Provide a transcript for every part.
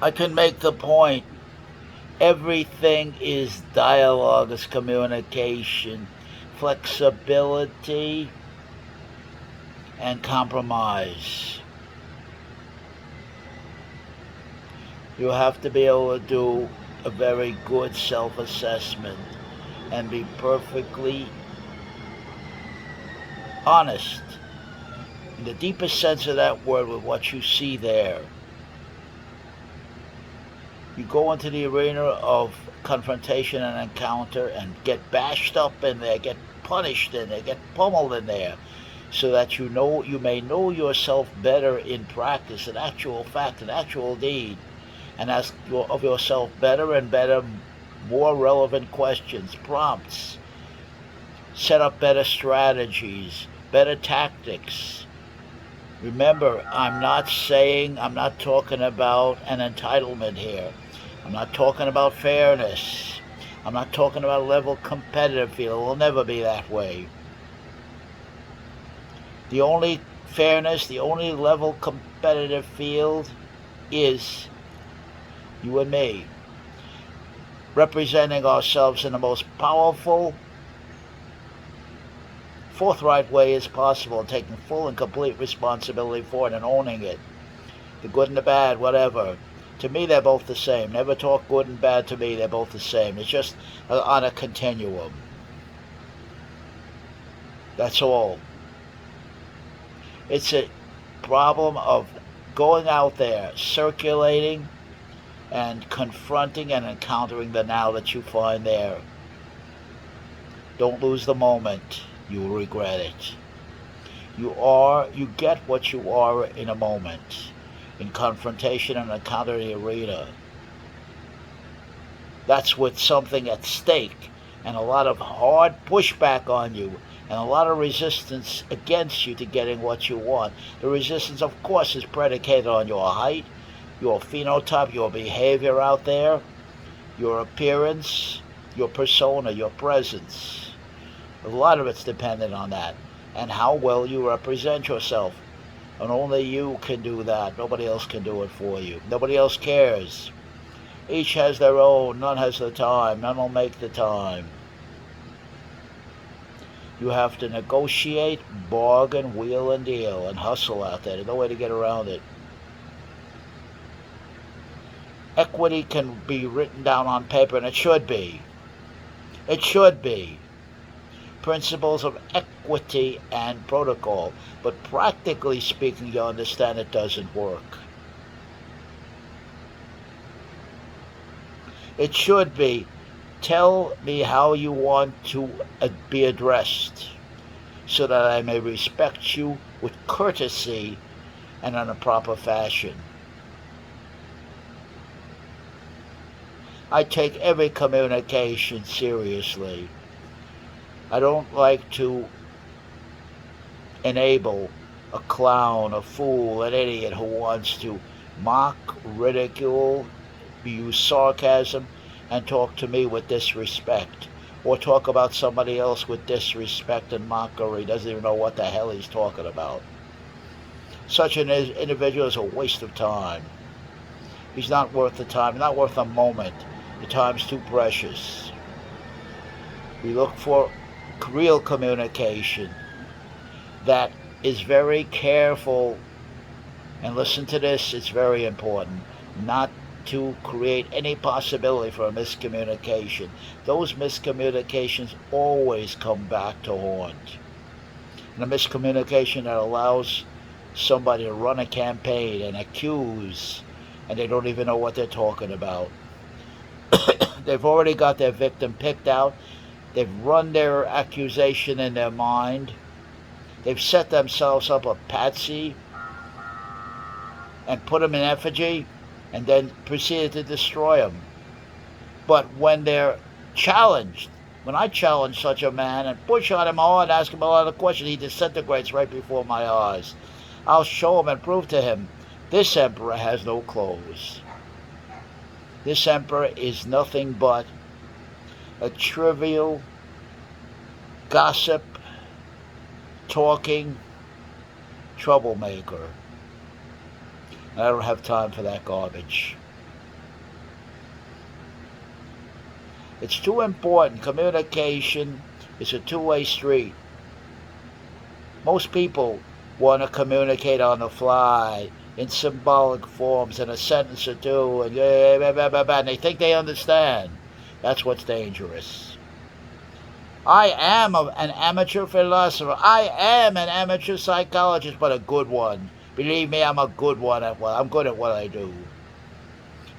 I can make the point. Everything is dialogue, is communication, flexibility, and compromise. You have to be able to do a very good self assessment and be perfectly honest in the deepest sense of that word with what you see there. You go into the arena of confrontation and encounter and get bashed up in there, get punished in there, get pummeled in there, so that you may know yourself better in practice, in actual fact, in actual deed, and ask of yourself better and better, more relevant questions, prompts, set up better strategies, better tactics. Remember, I'm not talking about an entitlement here. I'm not talking about fairness. I'm not talking about a level competitive field. It will never be that way. The only fairness, the only level competitive field is you and me, representing ourselves in the most powerful, forthright way as possible, and taking full and complete responsibility for it and owning it. The good and the bad, whatever. To me, they're both the same. Never talk good and bad to me. They're both the same. It's just on a continuum. That's all. It's a problem of going out there, circulating, and confronting and encountering the now that you find there. Don't lose the moment. You will regret it. You get what you are in a moment, in confrontation and encounter the arena. That's with something at stake and a lot of hard pushback on you and a lot of resistance against you to getting what you want. The resistance, of course, is predicated on your height, your phenotype, your behavior out there, your appearance, your persona, your presence. A lot of it's dependent on that and how well you represent yourself. And only you can do that. Nobody else can do it for you. Nobody else cares. Each has their own. None has the time. None will make the time. You have to negotiate, bargain, wheel and deal, and hustle out there. There's no way to get around it. Equity can be written down on paper, and it should be. It should be. Principles of equity and protocol. But practically speaking, you understand it doesn't work. It should be, tell me how you want to be addressed so that I may respect you with courtesy and in a proper fashion. I take every communication seriously. I don't like to enable a clown, a fool, an idiot who wants to mock, ridicule, use sarcasm, and talk to me with disrespect. Or talk about somebody else with disrespect and mockery. Doesn't even know what the hell he's talking about. Such an individual is a waste of time. He's not worth the time, not worth a moment. The time's too precious. We look for real communication that is very careful, and listen to this, it's very important, not to create any possibility for a miscommunication. Those miscommunications always come back to haunt. And a miscommunication that allows somebody to run a campaign and accuse, and they don't even know what they're talking about. They've already got their victim picked out. They've run their accusation in their mind. They've set themselves up a patsy and put them in effigy and then proceeded to destroy them. But when they're challenged, when I challenge such a man and push on him hard and ask him a lot of questions, he disintegrates right before my eyes. I'll show him and prove to him, this emperor has no clothes. This emperor is nothing but a trivial, gossip, talking troublemaker. I don't have time for that garbage. It's too important. Communication is a two-way street. Most people want to communicate on the fly in symbolic forms in a sentence or two, and they think they understand. That's what's dangerous. I am an amateur philosopher. I am an amateur psychologist, but a good one. Believe me, I'm a good one at what I'm good at what I do.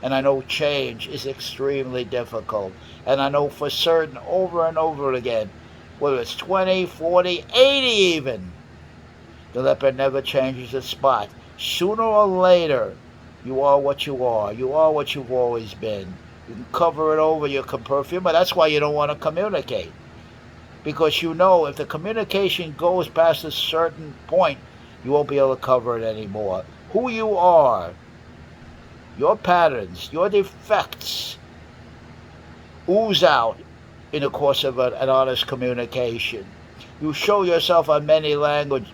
And I know change is extremely difficult. And I know for certain over and over again, whether it's 20, 40, 80 even, the leopard never changes its spot. Sooner or later, you are what you are. You are what you've always been. You can cover it over, you can perfume it. That's why you don't want to communicate. Because you know if the communication goes past a certain point, you won't be able to cover it anymore. Who you are, your patterns, your defects, ooze out in the course of an honest communication. You show yourself on many levels.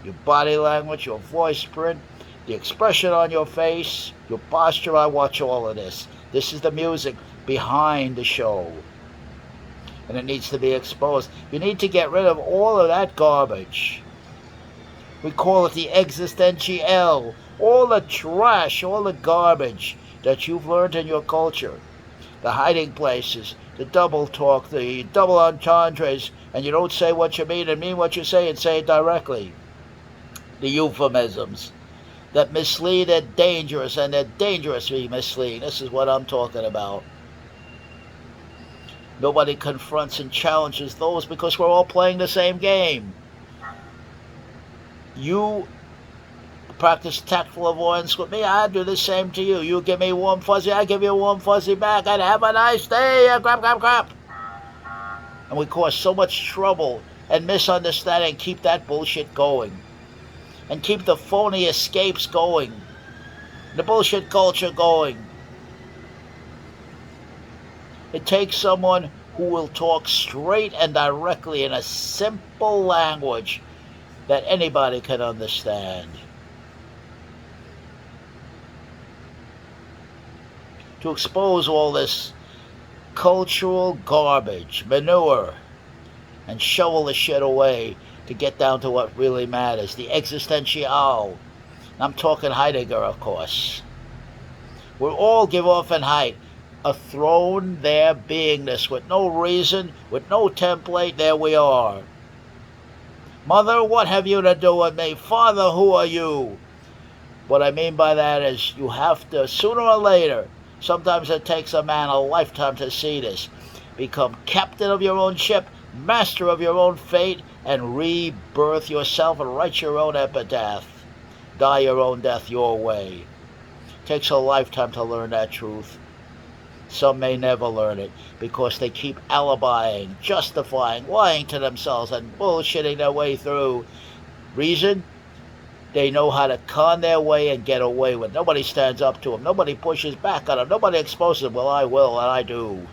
Your body language, your voice print, the expression on your face, your posture. I watch all of this. This is the music behind the show. And it needs to be exposed. You need to get rid of all of that garbage. We call it the existential. All the trash, all the garbage that you've learned in your culture. The hiding places, the double talk, the double entendres, and you don't say what you mean and mean what you say and say it directly. The euphemisms that mislead are dangerous, and they're dangerously misleading. This is what I'm talking about. Nobody confronts and challenges those because we're all playing the same game. You practice tactful avoidance with me, I do the same to you. You give me a warm fuzzy, I give you a warm fuzzy back, and have a nice day, crap. And we cause so much trouble and misunderstanding. Keep that bullshit going. And keep the phony escapes going. The bullshit culture going. It takes someone who will talk straight and directly in a simple language that anybody can understand. To expose all this cultural garbage, manure, and shovel the shit away to get down to what really matters, the existential. I'm talking Heidegger, of course. We all give off in height a throne there beingness with no reason, with no template. There we are. Mother, what have you to do with me? Father, who are you? What I mean by that is you have to, sooner or later, sometimes it takes a man a lifetime to see this, become captain of your own ship, master of your own fate, and rebirth yourself and write your own epitaph. Die your own death your way. Takes a lifetime to learn that truth. Some may never learn it because they keep alibying, justifying, lying to themselves, and bullshitting their way through. Reason? They know how to con their way and get away with it. Nobody stands up to them. Nobody pushes back on them. Nobody exposes them. Well, I will, and I do.